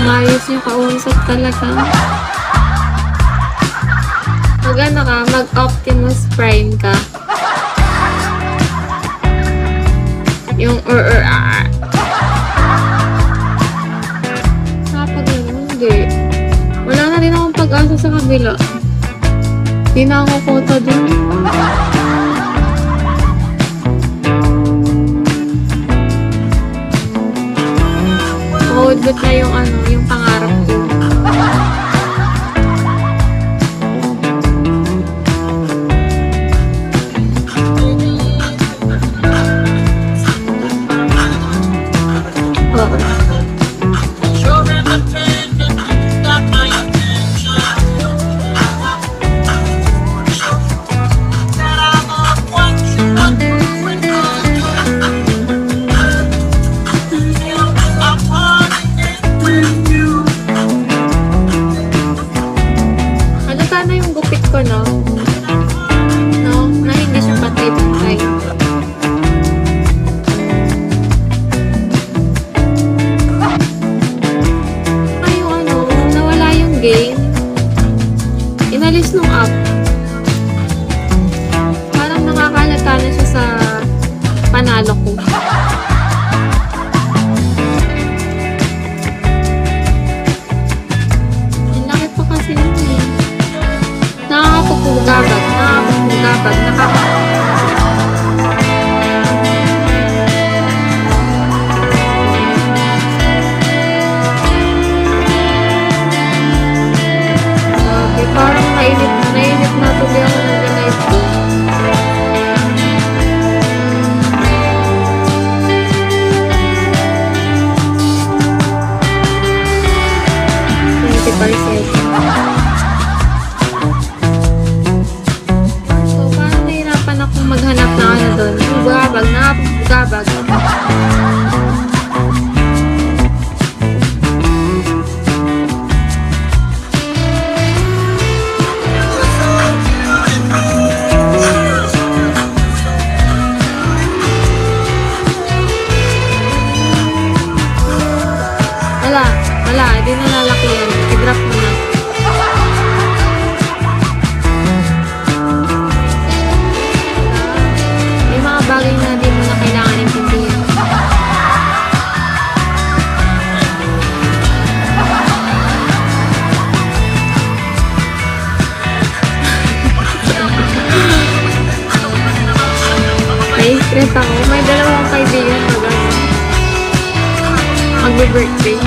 Ayos yung kausap talaga. Mag ano ka, mag Optimus Prime ka. Yung kapag ano, hindi. Wala na rin akong pag-asa sa kabila. Di na ako kota dun. Maudlot na yung ano, yung pangarap ko. Sana yung gupit ko, no? No? Na hindi siya patay-patay. Ay, yung ano, nawala yung game. Inalis nung app. Parang nakakalata na siya sa panalo ko. Ang laki pa kasi yun eh. Nakakapagpugabag, okay, parang nainip na tuloy ako ng ganayt ko. Maghanap na ano doon. Gabag. Wala. Hindi na lalaki yan. I-drop mo na. Bagay na din mo na kailangan intindihin. Nai-stress ako. May dalawang kaibigan mag-birthday.